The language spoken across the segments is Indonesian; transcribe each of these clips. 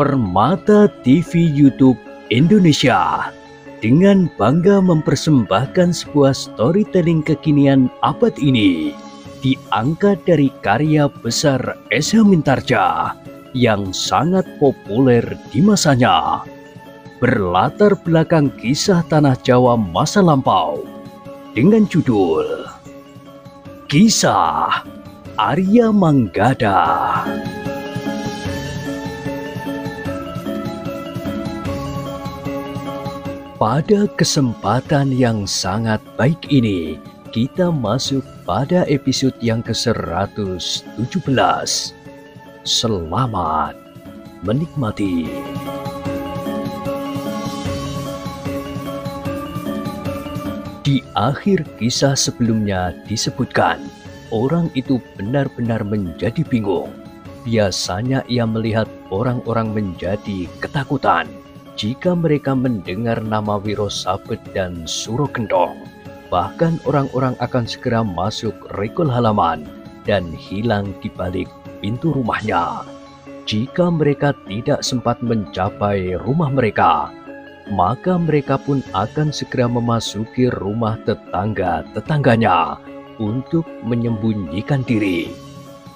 Permata TV YouTube Indonesia dengan bangga mempersembahkan sebuah storytelling kekinian abad ini diangkat dari karya besar Esa Mintarja yang sangat populer di masanya. Berlatar belakang kisah tanah Jawa masa lampau dengan judul Kisah Arya Manggada. Pada kesempatan yang sangat baik ini, kita masuk pada episode yang ke-117. Selamat menikmati. Di akhir kisah sebelumnya disebutkan, orang itu benar-benar menjadi bingung. Biasanya ia melihat orang-orang menjadi ketakutan jika mereka mendengar nama Wiro Sabet dan Suro Kendong. Bahkan orang-orang akan segera masuk rekol halaman dan hilang di balik pintu rumahnya. Jika mereka tidak sempat mencapai rumah mereka, maka mereka pun akan segera memasuki rumah tetangga-tetangganya untuk menyembunyikan diri.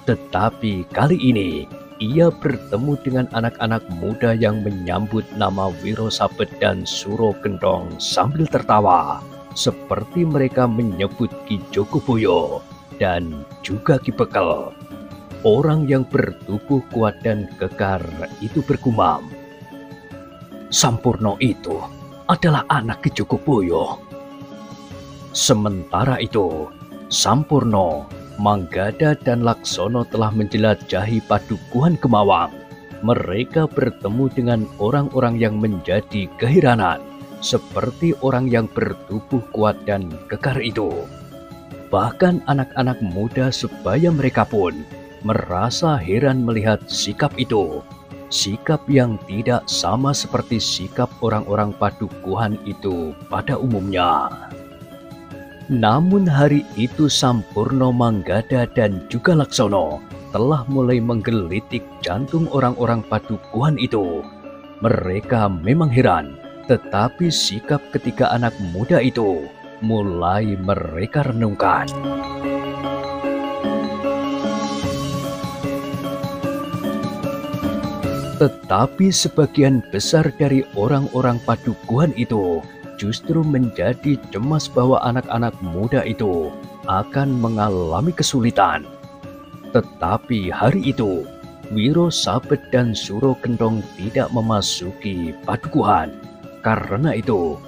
Tetapi kali ini, ia bertemu dengan anak-anak muda yang menyambut nama Wiro Sabet dan Suro Kendong sambil tertawa, seperti mereka menyebut Ki Jogoboyo dan juga Ki Bekel. Orang yang bertubuh kuat dan kekar itu bergumam, "Sampurno itu adalah anak Ki Jogoboyo." Sementara itu, Sampurno, Manggada dan Laksono telah menjelajahi Padukuhan Kemawang. Mereka bertemu dengan orang-orang yang menjadi keheranan, seperti orang yang bertubuh kuat dan kekar itu. Bahkan anak-anak muda sebaya mereka pun merasa heran melihat sikap itu. Sikap yang tidak sama seperti sikap orang-orang Padukuhan itu pada umumnya. Namun hari itu Sampurno, Manggada dan juga Laksono telah mulai menggelitik jantung orang-orang Padukuhan itu. Mereka memang heran, tetapi sikap ketiga anak muda itu mulai mereka renungkan. Tetapi sebagian besar dari orang-orang Padukuhan itu justru menjadi cemas bahwa anak-anak muda itu akan mengalami kesulitan. Tetapi hari itu, Wiro Sabet dan Suro Kendong tidak memasuki Padukuhan. Karena itu,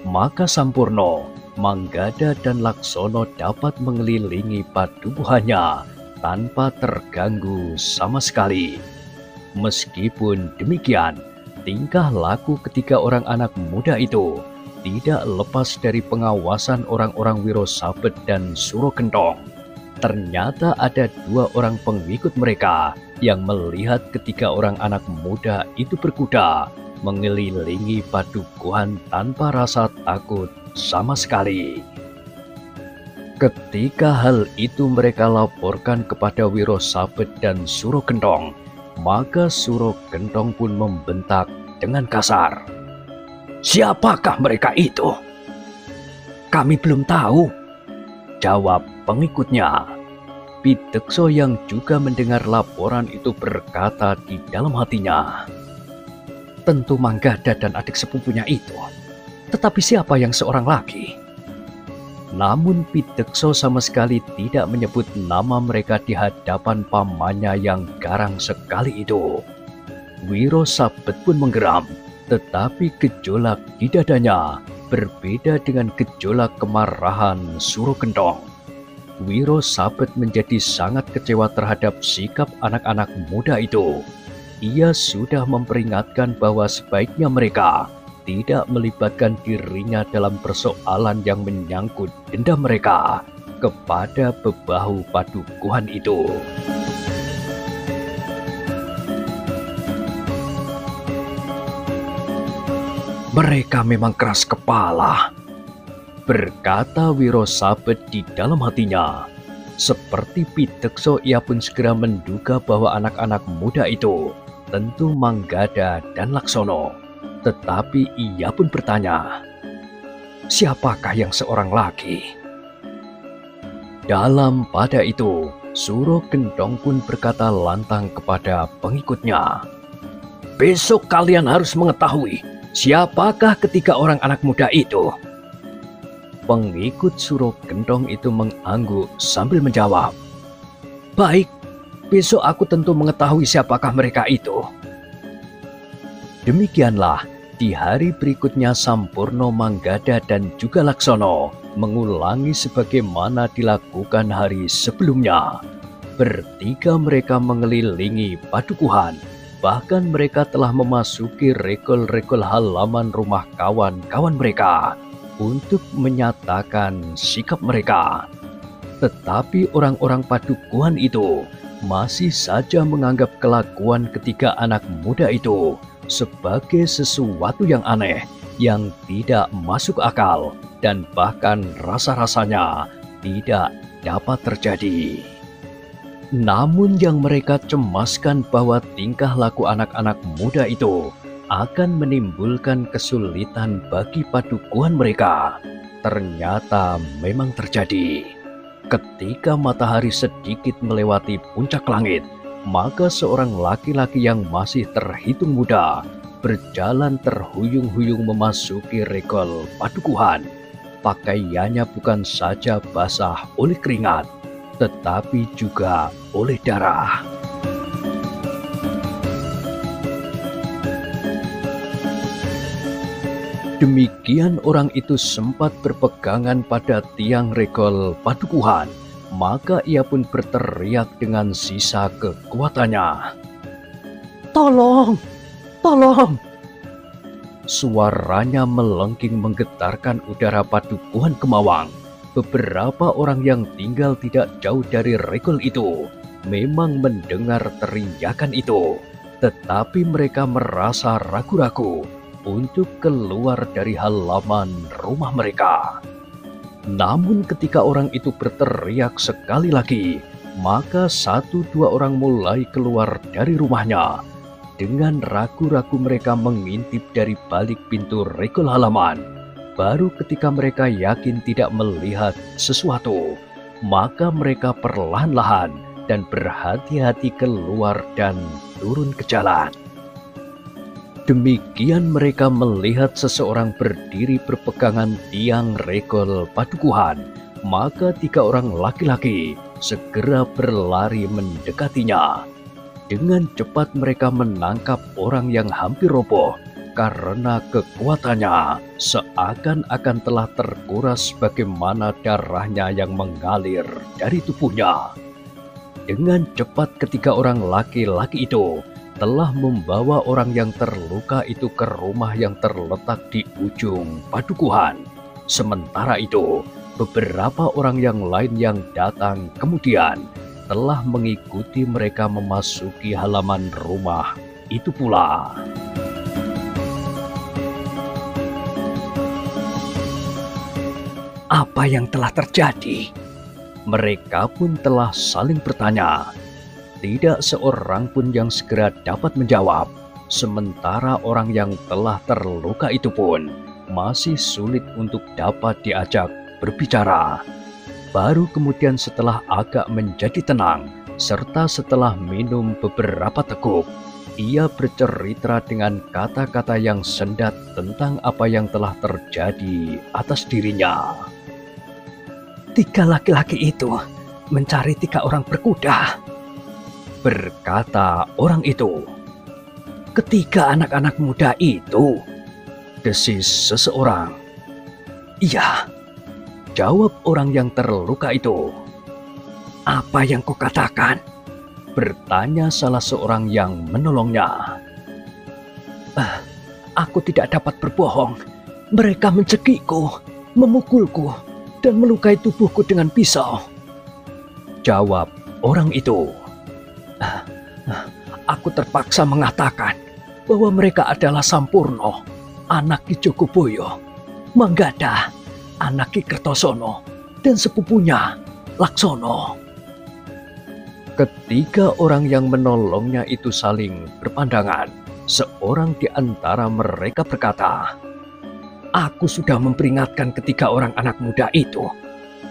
maka Sampurno, Manggada dan Laksono dapat mengelilingi padukuhannya tanpa terganggu sama sekali. Meskipun demikian, tingkah laku ketiga orang anak muda itu tidak lepas dari pengawasan orang-orang Wiro Sabet dan Suro Kendong. Ternyata ada dua orang pengikut mereka yang melihat ketiga orang anak muda itu berkuda mengelilingi padukuhan tanpa rasa takut sama sekali. Ketika hal itu mereka laporkan kepada Wiro Sabet dan Suro Kendong, maka Suro Kendong pun membentak dengan kasar, "Siapakah mereka itu?" "Kami belum tahu," jawab pengikutnya. Pidekso yang juga mendengar laporan itu berkata di dalam hatinya, "Tentu Manggada dan adik sepupunya itu. Tetapi siapa yang seorang lagi?" Namun Pidekso sama sekali tidak menyebut nama mereka di hadapan pamannya yang garang sekali itu. Wiro Sabet pun menggeram, tetapi gejolak di dadanya berbeda dengan gejolak kemarahan Suro Kendong. Wiro Sabet menjadi sangat kecewa terhadap sikap anak-anak muda itu. Ia sudah memperingatkan bahwa sebaiknya mereka tidak melibatkan dirinya dalam persoalan yang menyangkut dendam mereka kepada bebahu padukuhan itu. "Mereka memang keras kepala," berkata Wiro Sabet di dalam hatinya. Seperti Pidekso, ia pun segera menduga bahwa anak-anak muda itu tentu Manggada dan Laksono. Tetapi ia pun bertanya, siapakah yang seorang lagi? Dalam pada itu, Suro Gentong pun berkata lantang kepada pengikutnya, besok kalian harus mengetahui siapakah ketiga orang anak muda itu. Pengikut Suro Gentong itu mengangguk sambil menjawab, baik, besok aku tentu mengetahui siapakah mereka itu. Demikianlah, di hari berikutnya Sampurno, Manggada dan juga Laksono mengulangi sebagaimana dilakukan hari sebelumnya. Bertiga mereka mengelilingi padukuhan, bahkan mereka telah memasuki regol-regol halaman rumah kawan-kawan mereka untuk menyatakan sikap mereka. Tetapi orang-orang padukuhan itu masih saja menganggap kelakuan ketiga anak muda itu sebagai sesuatu yang aneh, yang tidak masuk akal, dan bahkan rasa-rasanya tidak dapat terjadi. Namun yang mereka cemaskan bahwa tingkah laku anak-anak muda itu akan menimbulkan kesulitan bagi padukuhan mereka, ternyata memang terjadi. Ketika matahari sedikit melewati puncak langit, maka seorang laki-laki yang masih terhitung muda berjalan terhuyung-huyung memasuki regol padukuhan. Pakaiannya bukan saja basah oleh keringat, tetapi juga oleh darah. Demikian orang itu sempat berpegangan pada tiang regol padukuhan, maka ia pun berteriak dengan sisa kekuatannya, tolong, tolong. Suaranya melengking menggetarkan udara padukuhan Kemawang. Beberapa orang yang tinggal tidak jauh dari regol itu memang mendengar teriakan itu, tetapi mereka merasa ragu-ragu untuk keluar dari halaman rumah mereka. Namun ketika orang itu berteriak sekali lagi, maka satu dua orang mulai keluar dari rumahnya. Dengan ragu-ragu mereka mengintip dari balik pintu regol halaman. Baru ketika mereka yakin tidak melihat sesuatu, maka mereka perlahan-lahan dan berhati-hati keluar dan turun ke jalan. Demikian mereka melihat seseorang berdiri berpegangan tiang regol padukuhan, maka tiga orang laki-laki segera berlari mendekatinya. Dengan cepat mereka menangkap orang yang hampir roboh karena kekuatannya seakan-akan telah terkuras bagaimana darahnya yang mengalir dari tubuhnya. Dengan cepat ketiga orang laki-laki itu telah membawa orang yang terluka itu ke rumah yang terletak di ujung padukuhan. Sementara itu, beberapa orang yang lain yang datang kemudian telah mengikuti mereka memasuki halaman rumah itu pula. Apa yang telah terjadi? Mereka pun telah saling bertanya. Tidak seorang pun yang segera dapat menjawab, sementara orang yang telah terluka itu pun masih sulit untuk dapat diajak berbicara. Baru kemudian setelah agak menjadi tenang, serta setelah minum beberapa teguk, ia bercerita dengan kata-kata yang sendat tentang apa yang telah terjadi atas dirinya. Tiga laki-laki itu mencari tiga orang berkuda, berkata orang itu. Ketiga anak-anak muda itu, desis seseorang. Iya, jawab orang yang terluka itu. Apa yang kau katakan? Bertanya salah seorang yang menolongnya. Aku tidak dapat berbohong. Mereka mencekikku, memukulku, dan melukai tubuhku dengan pisau. Jawab orang itu. Aku terpaksa mengatakan bahwa mereka adalah Sampurno, anak Ki Jogoboyo, Manggada, anak Ki Kertosono, dan sepupunya Laksono. Ketiga orang yang menolongnya itu saling berpandangan. Seorang di antara mereka berkata, "Aku sudah memperingatkan ketiga orang anak muda itu.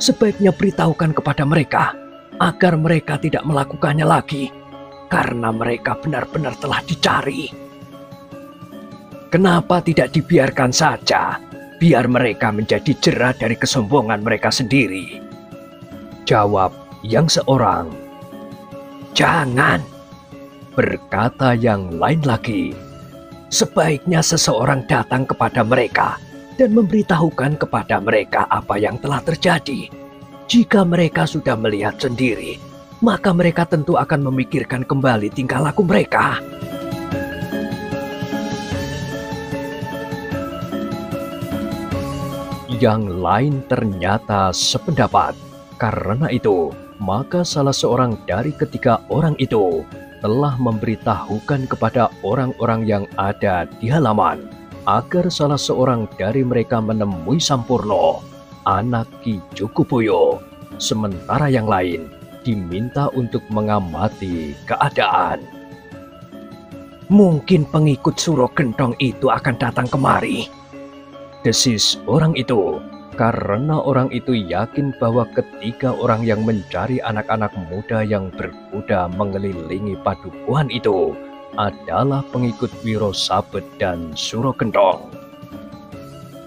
Sebaiknya beritahukan kepada mereka agar mereka tidak melakukannya lagi, karena mereka benar-benar telah dicari. Kenapa tidak dibiarkan saja, biar mereka menjadi jera dari kesombongan mereka sendiri?" Jawab yang seorang, "Jangan." Berkata yang lain lagi, "Sebaiknya seseorang datang kepada mereka dan memberitahukan kepada mereka apa yang telah terjadi. Jika mereka sudah melihat sendiri, maka mereka tentu akan memikirkan kembali tingkah laku mereka." Yang lain ternyata sependapat. Karena itu, maka salah seorang dari ketiga orang itu telah memberitahukan kepada orang-orang yang ada di halaman agar salah seorang dari mereka menemui Sampurno, anak Ki Jogoboyo, sementara yang lain diminta untuk mengamati keadaan. "Mungkin pengikut Suro Gentong itu akan datang kemari," desis orang itu, karena orang itu yakin bahwa ketiga orang yang mencari anak-anak muda yang berkuda mengelilingi padukuhan itu adalah pengikut Wiro Sabet dan Suro Gentong.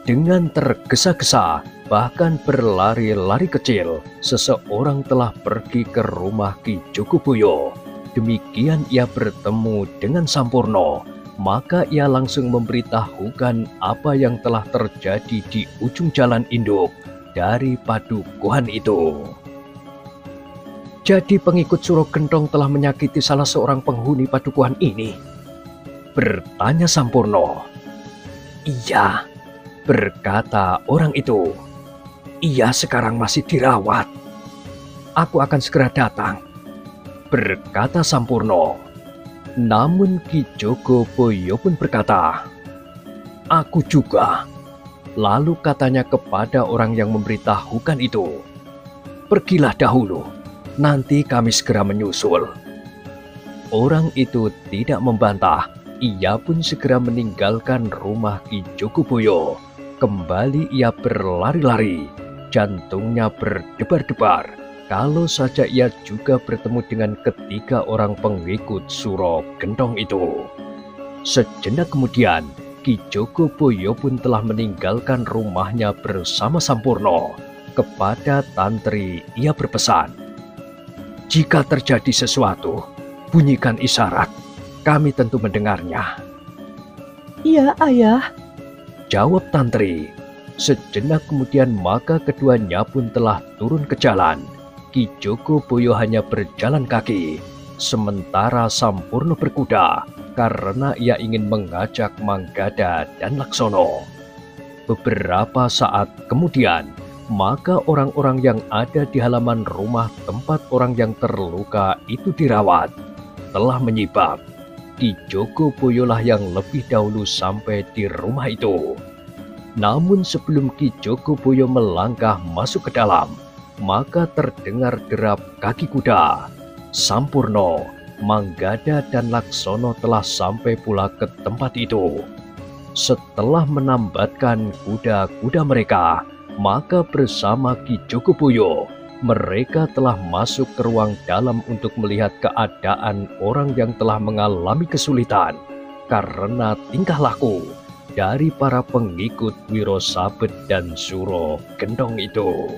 Dengan tergesa-gesa, bahkan berlari-lari kecil, seseorang telah pergi ke rumah Ki Jogoboyo. Demikian ia bertemu dengan Sampurno. Maka ia langsung memberitahukan apa yang telah terjadi di ujung jalan induk dari padukuhan itu. "Jadi pengikut Suro Gentong telah menyakiti salah seorang penghuni padukuhan ini?" bertanya Sampurno. "Iya," berkata orang itu. "Ia sekarang masih dirawat." "Aku akan segera datang," berkata Sampurno. Namun Ki Jogoboyo pun berkata, "Aku juga." Lalu katanya kepada orang yang memberitahukan itu, "Pergilah dahulu, nanti kami segera menyusul." Orang itu tidak membantah, ia pun segera meninggalkan rumah Ki Jogoboyo. Kembali ia berlari-lari, jantungnya berdebar-debar. Kalau saja ia juga bertemu dengan ketiga orang pengikut Suro Gentong itu. Sejenak kemudian, Ki Jogoboyo pun telah meninggalkan rumahnya bersama Sampurno. Kepada Tantri ia berpesan, "Jika terjadi sesuatu, bunyikan isyarat. Kami tentu mendengarnya." "Iya, Ayah," jawab Tantri. Sejenak kemudian maka keduanya pun telah turun ke jalan. Ki Jogoboyo hanya berjalan kaki, sementara Sampurno berkuda karena ia ingin mengajak Manggada dan Laksono. Beberapa saat kemudian, maka orang-orang yang ada di halaman rumah tempat orang yang terluka itu dirawat telah menyibak. Ki Jogoboyo lah yang lebih dahulu sampai di rumah itu. Namun sebelum Ki Jogoboyo melangkah masuk ke dalam, maka terdengar derap kaki kuda. Sampurno, Manggada dan Laksono telah sampai pula ke tempat itu. Setelah menambatkan kuda-kuda mereka, maka bersama Ki Jogoboyo, mereka telah masuk ke ruang dalam untuk melihat keadaan orang yang telah mengalami kesulitan karena tingkah laku dari para pengikut Wiro Sabet dan Suro Gentong itu.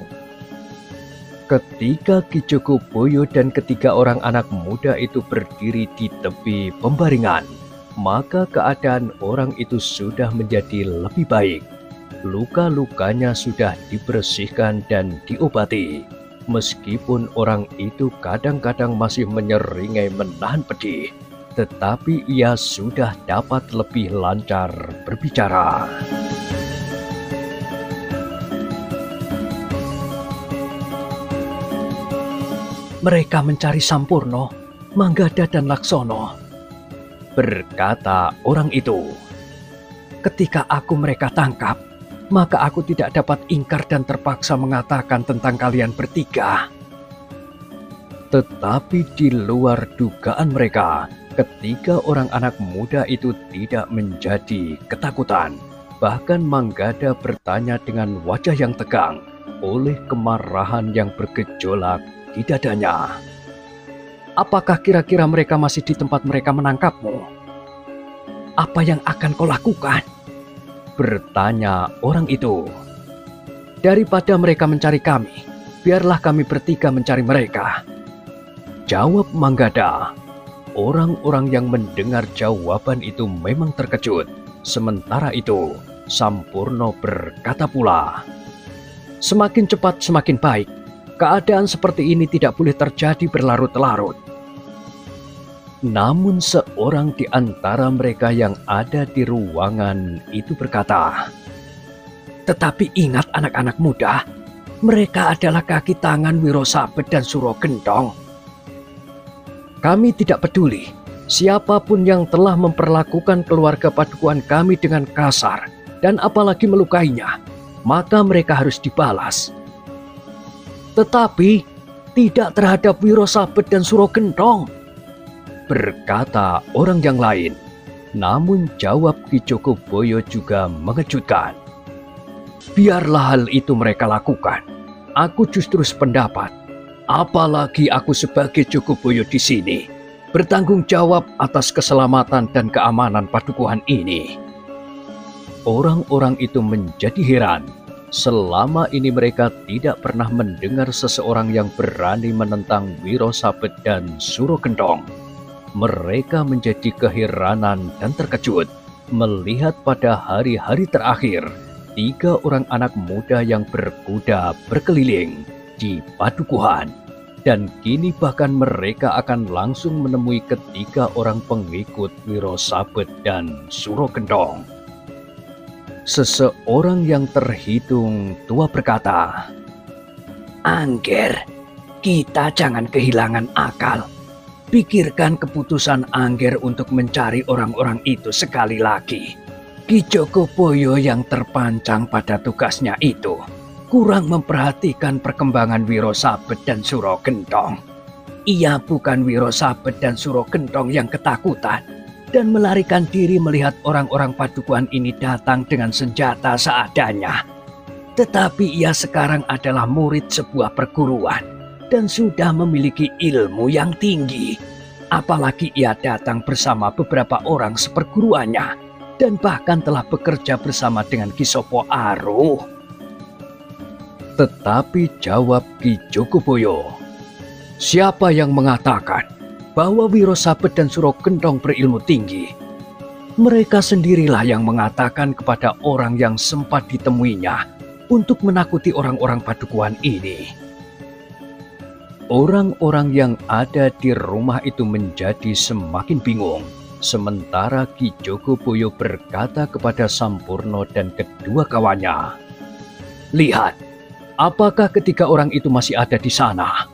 Ketika Ki Jogoboyo dan ketiga orang anak muda itu berdiri di tepi pembaringan, maka keadaan orang itu sudah menjadi lebih baik. Luka-lukanya sudah dibersihkan dan diobati. Meskipun orang itu kadang-kadang masih menyeringai menahan pedih, tetapi ia sudah dapat lebih lancar berbicara. "Mereka mencari Sampurno, Manggada dan Laksono," berkata orang itu. "Ketika aku mereka tangkap, maka aku tidak dapat ingkar dan terpaksa mengatakan tentang kalian bertiga." Tetapi di luar dugaan mereka, ketiga orang anak muda itu tidak menjadi ketakutan. Bahkan Manggada bertanya dengan wajah yang tegang oleh kemarahan yang bergejolak di dadanya. Apakah kira-kira mereka masih di tempat mereka menangkapmu? Apa yang akan kau lakukan? Bertanya orang itu. Daripada mereka mencari kami, biarlah kami bertiga mencari mereka. Jawab Manggada. Orang-orang yang mendengar jawaban itu memang terkejut. Sementara itu, Sampurno berkata pula, semakin cepat semakin baik. Keadaan seperti ini tidak boleh terjadi berlarut-larut. Namun seorang di antara mereka yang ada di ruangan itu berkata, tetapi ingat anak-anak muda, mereka adalah kaki tangan Wiro Sabet dan Suro Gentong. Kami tidak peduli siapapun yang telah memperlakukan keluarga Padukuhan kami dengan kasar dan apalagi melukainya, maka mereka harus dibalas. Tetapi tidak terhadap Wiro Sabet dan Suro Gentong, berkata orang yang lain. Namun jawab Ki Jogoboyo juga mengejutkan. Biarlah hal itu mereka lakukan. Aku justru sependapat. Apalagi aku sebagai Jogoboyo di sini bertanggung jawab atas keselamatan dan keamanan padukuhan ini. Orang-orang itu menjadi heran. Selama ini mereka tidak pernah mendengar seseorang yang berani menentang Wiro Sabet dan Suro Gentong. Mereka menjadi keheranan dan terkejut melihat pada hari-hari terakhir 3 orang anak muda yang berkuda berkeliling di padukuhan, dan kini bahkan mereka akan langsung menemui ketiga orang pengikut Wiro Sabet dan Suro Gentong. Seseorang yang terhitung tua berkata, Angger, kita jangan kehilangan akal. Pikirkan keputusan Angger untuk mencari orang-orang itu sekali lagi. Ki Jogoboyo yang terpancang pada tugasnya itu kurang memperhatikan perkembangan Wiro Sabet dan Suro Gentong. Ia bukan Wiro Sabet dan Suro Gentong yang ketakutan dan melarikan diri melihat orang-orang padukuhan ini datang dengan senjata seadanya. Tetapi ia sekarang adalah murid sebuah perguruan dan sudah memiliki ilmu yang tinggi. Apalagi ia datang bersama beberapa orang seperguruannya dan bahkan telah bekerja bersama dengan Ki Sopo Aruh. Tetapi jawab Ki Jogoboyo, siapa yang mengatakan bahwa Wiro Sabet dan Suro Gentong berilmu tinggi? Mereka sendirilah yang mengatakan kepada orang yang sempat ditemuinya untuk menakuti orang-orang padukuhan ini. Orang-orang yang ada di rumah itu menjadi semakin bingung. Sementara Ki Jogoboyo berkata kepada Sampurno dan kedua kawannya, lihat, apakah ketiga orang itu masih ada di sana?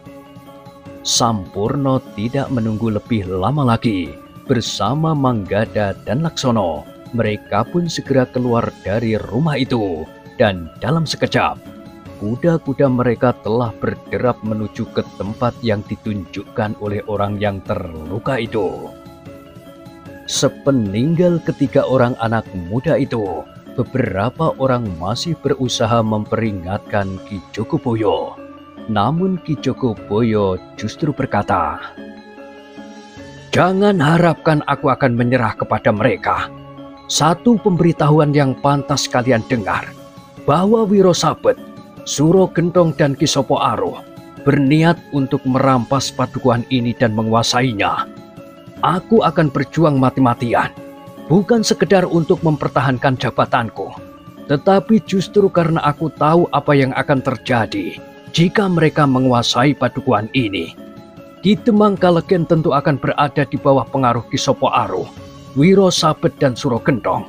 Sampurno tidak menunggu lebih lama lagi. Bersama Manggada dan Laksono, mereka pun segera keluar dari rumah itu. Dan dalam sekejap, kuda-kuda mereka telah berderap menuju ke tempat yang ditunjukkan oleh orang yang terluka itu. Sepeninggal ketiga orang anak muda itu, beberapa orang masih berusaha memperingatkan Ki Jogoboyo. Namun Ki Jogoboyo justru berkata, jangan harapkan aku akan menyerah kepada mereka. Satu pemberitahuan yang pantas kalian dengar, bahwa Wiro Sabet, Suro Gentong dan Ki Sopo Aruh berniat untuk merampas padukuhan ini dan menguasainya. Aku akan berjuang mati-matian, bukan sekedar untuk mempertahankan jabatanku, tetapi justru karena aku tahu apa yang akan terjadi jika mereka menguasai padukuhan ini. Ki Demang Kalegen tentu akan berada di bawah pengaruh Ki Sopo Aruh, Wiro Sabet dan Suro Gentong.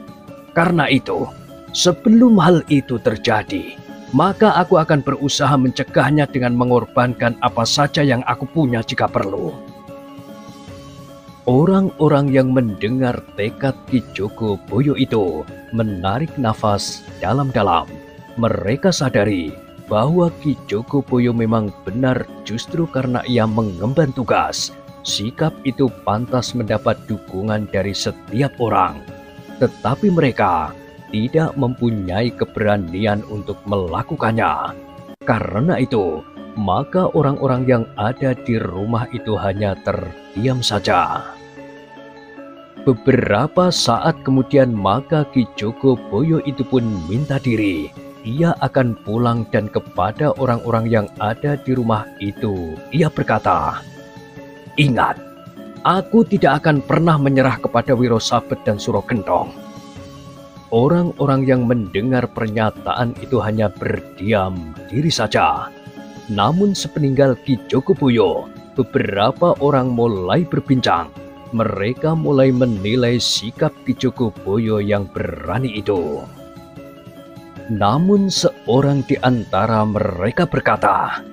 Karena itu, sebelum hal itu terjadi, maka aku akan berusaha mencegahnya dengan mengorbankan apa saja yang aku punya jika perlu. Orang-orang yang mendengar tekad Ki Jogoboyo itu menarik nafas dalam-dalam. Mereka sadari bahwa Ki Jogoboyo memang benar justru karena ia mengemban tugas. Sikap itu pantas mendapat dukungan dari setiap orang. Tetapi mereka tidak mempunyai keberanian untuk melakukannya. Karena itu, maka orang-orang yang ada di rumah itu hanya terdiam saja. Beberapa saat kemudian maka Ki Jogoboyo itu pun minta diri. Ia akan pulang dan kepada orang-orang yang ada di rumah itu ia berkata, "Ingat, aku tidak akan pernah menyerah kepada Wiro Sabet dan Suro Gentong." Orang-orang yang mendengar pernyataan itu hanya berdiam diri saja. Namun sepeninggal Ki Jogoboyo, beberapa orang mulai berbincang. Mereka mulai menilai sikap Ki Jogoboyo yang berani itu. Namun seorang di antara mereka berkata,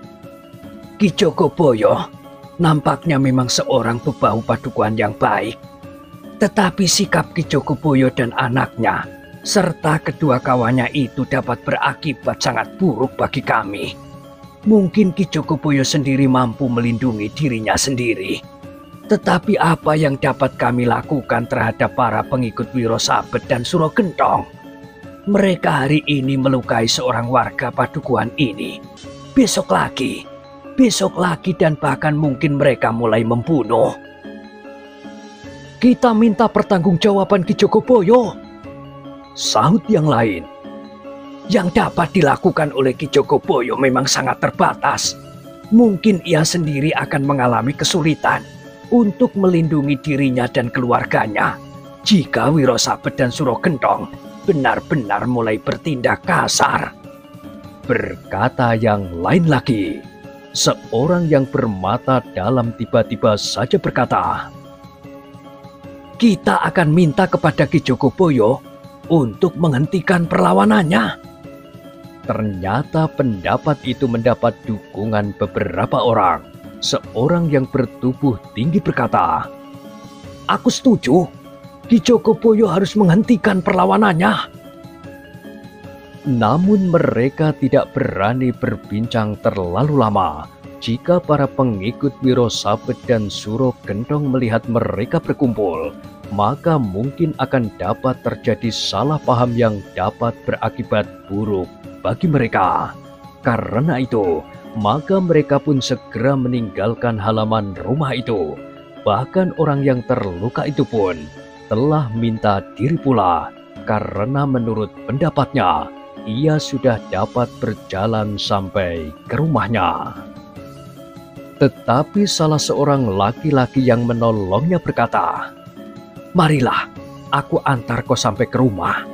"Ki Jogoboyo nampaknya memang seorang bebahu padukuhan yang baik. Tetapi sikap Ki Jogoboyo dan anaknya serta kedua kawannya itu dapat berakibat sangat buruk bagi kami. Mungkin Ki Jogoboyo sendiri mampu melindungi dirinya sendiri. Tetapi apa yang dapat kami lakukan terhadap para pengikut Wiro Sabet dan Suro Gentong? Mereka hari ini melukai seorang warga padukuhan ini. Besok lagi dan bahkan mungkin mereka mulai membunuh." "Kita minta pertanggungjawaban Ki Jogoboyo," sahut yang lain. "Yang dapat dilakukan oleh Ki Jogoboyo memang sangat terbatas. Mungkin ia sendiri akan mengalami kesulitan untuk melindungi dirinya dan keluarganya jika Wiro Sabet dan Suro Gentong benar-benar mulai bertindak kasar." Berkata yang lain lagi. Seorang yang bermata dalam tiba-tiba saja berkata, "Kita akan minta kepada Ki Jogoboyo untuk menghentikan perlawanannya." Ternyata pendapat itu mendapat dukungan beberapa orang. Seorang yang bertubuh tinggi berkata, "Aku setuju, Ki Jogoboyo harus menghentikan perlawanannya." Namun mereka tidak berani berbincang terlalu lama. Jika para pengikut Wiro Sabet dan Suro Gentong melihat mereka berkumpul, maka mungkin akan dapat terjadi salah paham yang dapat berakibat buruk bagi mereka. Karena itu, maka mereka pun segera meninggalkan halaman rumah itu. Bahkan orang yang terluka itu pun telah minta diri pula, karena menurut pendapatnya, ia sudah dapat berjalan sampai ke rumahnya. Tetapi salah seorang laki-laki yang menolongnya berkata, "Marilah, aku antar kau sampai ke rumah."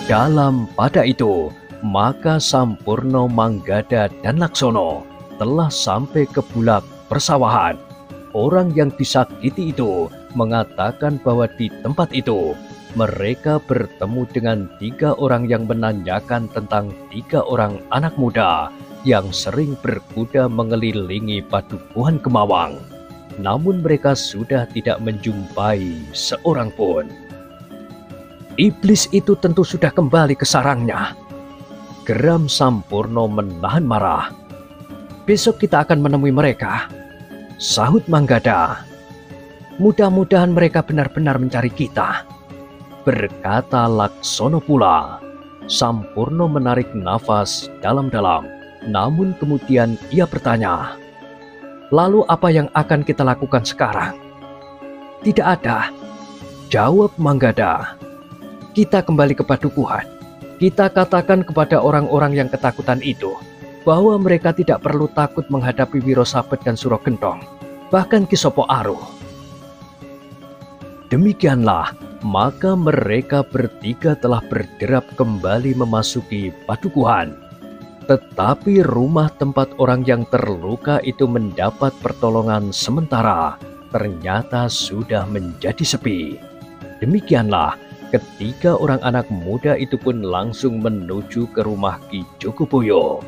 Dalam pada itu, maka Sampurno, Manggada, dan Laksono telah sampai ke bulak persawahan. Orang yang disakiti itu mengatakan bahwa di tempat itu mereka bertemu dengan 3 orang yang menanyakan tentang 3 orang anak muda yang sering berkuda mengelilingi padukuhan Kemawang. Namun mereka sudah tidak menjumpai seorang pun. Iblis itu tentu sudah kembali ke sarangnya. Geram Sampurno menahan marah. "Besok kita akan menemui mereka," sahut Manggada. "Mudah-mudahan mereka benar-benar mencari kita," berkata Laksono pula. Sampurno menarik nafas dalam-dalam. Namun kemudian ia bertanya, "Lalu apa yang akan kita lakukan sekarang?" "Tidak ada," jawab Manggada. "Kita kembali ke padukuhan. Kita katakan kepada orang-orang yang ketakutan itu bahwa mereka tidak perlu takut menghadapi Wiro Sabet dan Suro Gentong, bahkan Ki Sopo Aruh." Demikianlah, maka mereka bertiga telah berderap kembali memasuki padukuhan. Tetapi rumah tempat orang yang terluka itu mendapat pertolongan sementara ternyata sudah menjadi sepi. Demikianlah, ketiga orang anak muda itu pun langsung menuju ke rumah Ki Jogoboyo.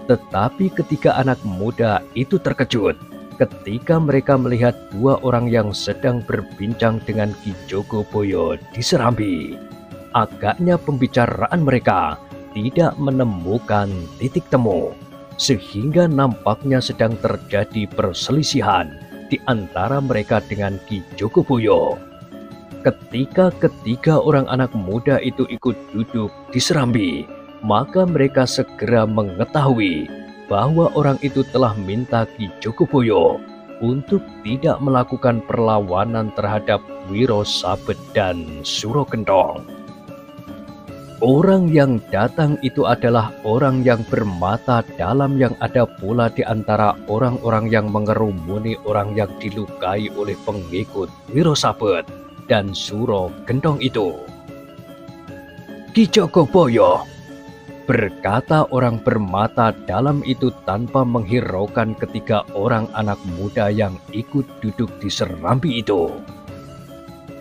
Tetapi ketika anak muda itu terkejut Ketika mereka melihat dua orang yang sedang berbincang dengan Ki Jogoboyo di Serambi, agaknya pembicaraan mereka tidak menemukan titik temu, sehingga nampaknya sedang terjadi perselisihan di antara mereka dengan Ki Jogoboyo. Ketika ketiga orang anak muda itu ikut duduk di Serambi, maka mereka segera mengetahui bahwa orang itu telah minta Ki Jogoboyo untuk tidak melakukan perlawanan terhadap Wiro Sabet dan Suro Gentong. Orang yang datang itu adalah orang yang bermata dalam yang ada pula di antara orang-orang yang mengerumuni orang yang dilukai oleh pengikut Wiro Sabet dan Suro Gentong itu. "Ki Jogoboyo," berkata orang bermata dalam itu tanpa menghiraukan ketiga orang anak muda yang ikut duduk di Serambi itu.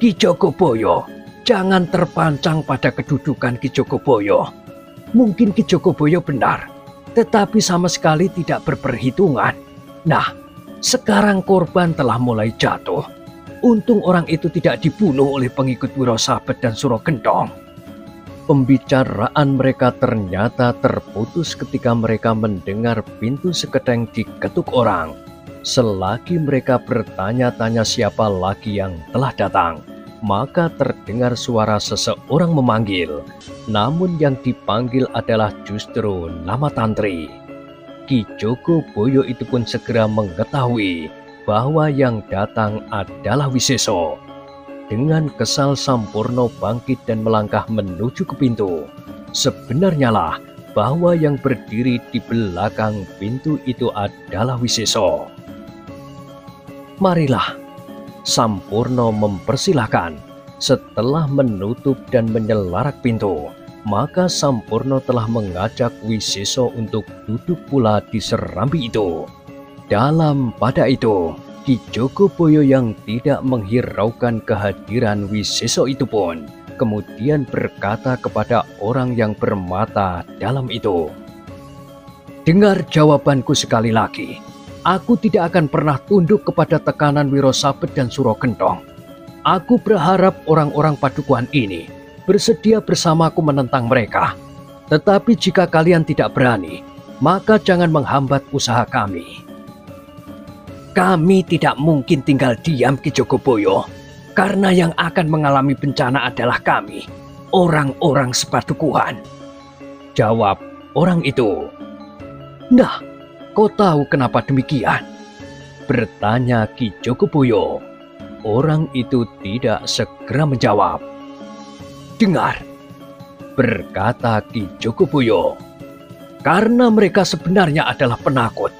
"Ki Jogoboyo, jangan terpancang pada kedudukan Ki Jogoboyo. Mungkin Ki Jogoboyo benar, tetapi sama sekali tidak berperhitungan. Nah, sekarang korban telah mulai jatuh. Untung orang itu tidak dibunuh oleh pengikut Wiro Sabet dan Suro Gentong." Pembicaraan mereka ternyata terputus ketika mereka mendengar pintu sekedeng diketuk orang. Selagi mereka bertanya-tanya siapa lagi yang telah datang, maka terdengar suara seseorang memanggil. Namun yang dipanggil adalah justru nama Tantri. Ki Jogoboyo itu pun segera mengetahui bahwa yang datang adalah Wiseso. Dengan kesal Sampurno bangkit dan melangkah menuju ke pintu. Sebenarnya lah bahwa yang berdiri di belakang pintu itu adalah Wiseso. "Marilah," Sampurno mempersilahkan. Setelah menutup dan menyelarak pintu, maka Sampurno telah mengajak Wiseso untuk duduk pula di Serambi itu. Dalam pada itu, Ki Jogoboyo yang tidak menghiraukan kehadiran Wiseso itu pun kemudian berkata kepada orang yang bermata dalam itu, "Dengar jawabanku sekali lagi. Aku tidak akan pernah tunduk kepada tekanan Wiro Sabet dan Suro Gentong. Aku berharap orang-orang Padukuhan ini bersedia bersamaku menentang mereka. Tetapi jika kalian tidak berani, maka jangan menghambat usaha kami." "Kami tidak mungkin tinggal diam, Ki Jogoboyo, karena yang akan mengalami bencana adalah kami, orang-orang sepadukuhan," jawab orang itu. "Nah, kau tahu kenapa demikian?" bertanya Ki Jogoboyo. Orang itu tidak segera menjawab. "Dengar," berkata Ki Jogoboyo, "karena mereka sebenarnya adalah penakut.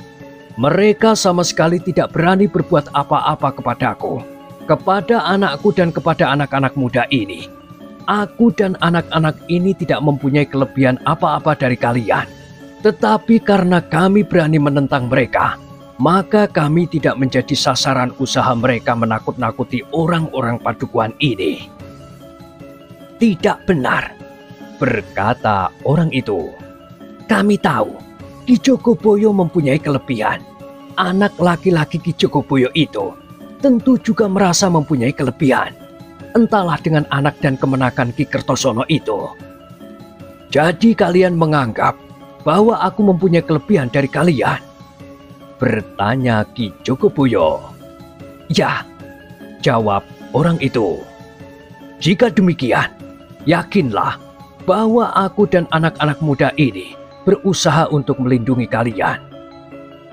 Mereka sama sekali tidak berani berbuat apa-apa kepadaku, kepada anakku dan kepada anak-anak muda ini. Aku dan anak-anak ini tidak mempunyai kelebihan apa-apa dari kalian. Tetapi karena kami berani menentang mereka, maka kami tidak menjadi sasaran usaha mereka menakut-nakuti orang-orang Padukuhan ini." "Tidak benar," berkata orang itu. "Kami tahu Ki Jogoboyo mempunyai kelebihan. Anak laki-laki Ki Jogoboyo itu tentu juga merasa mempunyai kelebihan. Entahlah dengan anak dan kemenakan Ki Kertosono itu. Jadi kalian menganggap bahwa aku mempunyai kelebihan dari kalian?" bertanya Ki Jogoboyo. "Ya," jawab orang itu. "Jika demikian, yakinlah bahwa aku dan anak-anak muda ini berusaha untuk melindungi kalian,"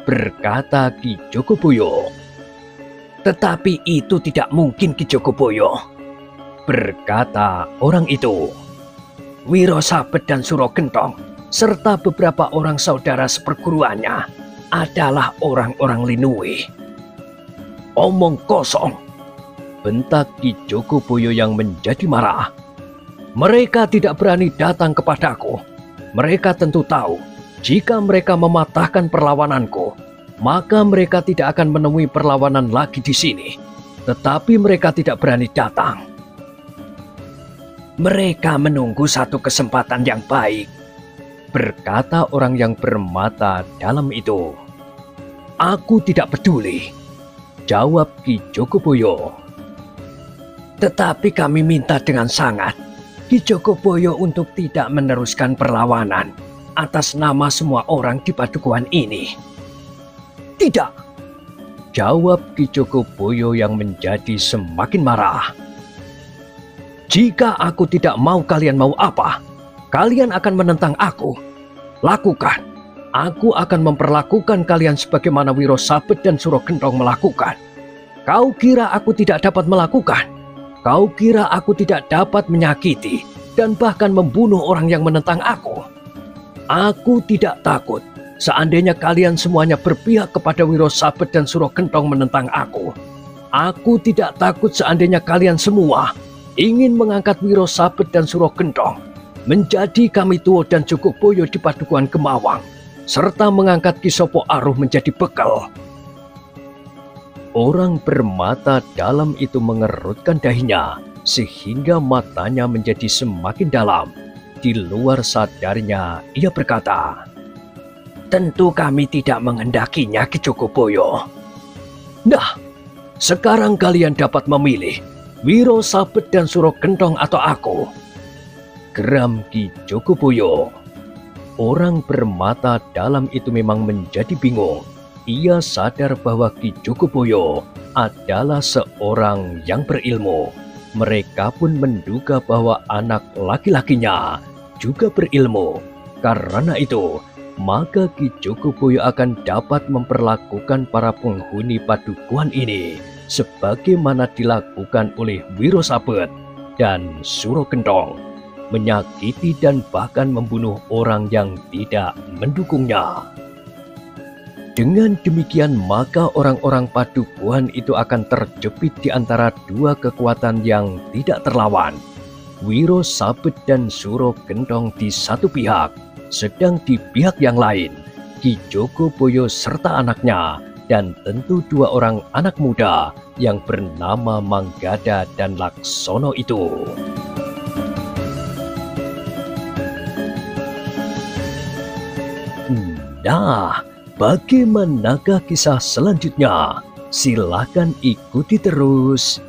berkata Ki Jogoboyo. "Tetapi itu tidak mungkin, Ki Jogoboyo," berkata orang itu. "Wiro Sabet dan Suro Gentong serta beberapa orang saudara seperguruannya adalah orang-orang Linue." "Omong kosong," bentak Ki Jogoboyo yang menjadi marah. "Mereka tidak berani datang kepadaku. Mereka tentu tahu jika mereka mematahkan perlawananku, maka mereka tidak akan menemui perlawanan lagi di sini. Tetapi mereka tidak berani datang. Mereka menunggu satu kesempatan yang baik," berkata orang yang bermata dalam itu. Aku tidak peduli, jawab Ki Jogoboyo. Tetapi kami minta dengan sangat Ki Jogoboyo untuk tidak meneruskan perlawanan atas nama semua orang di padukuhan ini. Tidak, jawab Ki Jogoboyo yang menjadi semakin marah. Jika aku tidak mau, kalian mau apa? Kalian akan menentang aku. Lakukan. Aku akan memperlakukan kalian sebagaimana Wiro Sabet dan Suro Gentong melakukan. Kau kira aku tidak dapat melakukan? Kau kira aku tidak dapat menyakiti dan bahkan membunuh orang yang menentang aku? Aku tidak takut seandainya kalian semuanya berpihak kepada Wiro Sabet dan Suro Gentong menentang aku. Aku tidak takut seandainya kalian semua ingin mengangkat Wiro Sabet dan Suro Gentong menjadi Kami Tuo dan Jogoboyo di padukuhan Gemawang, serta mengangkat Ki Sopo Aruh menjadi bekal. Orang bermata dalam itu mengerutkan dahinya sehingga matanya menjadi semakin dalam. Di luar sadarnya ia berkata, tentu kami tidak menghendakinya, Ki Jogoboyo. Nah, sekarang kalian dapat memilih Wiro Sabet dan Suro Gentong atau aku, geram Ki Jogoboyo. Orang bermata dalam itu memang menjadi bingung. Ia sadar bahwa Ki Jogoboyo adalah seorang yang berilmu. Mereka pun menduga bahwa anak laki-lakinya juga berilmu. Karena itu, maka Ki Jogoboyo akan dapat memperlakukan para penghuni padukuhan ini sebagaimana dilakukan oleh Wiro Sabet dan Suro Gentong, menyakiti dan bahkan membunuh orang yang tidak mendukungnya. Dengan demikian, maka orang-orang padukuhan itu akan terjepit di antara dua kekuatan yang tidak terlawan. Wiro Sabet dan Suro Gentong di satu pihak, sedang di pihak yang lain Ki Jogoboyo serta anaknya, dan tentu dua orang anak muda yang bernama Manggada dan Laksono itu. Nah, bagaimanakah kisah selanjutnya? Silakan ikuti terus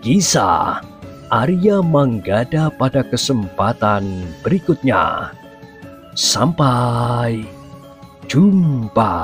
kisah Arya Manggada pada kesempatan berikutnya. Sampai jumpa.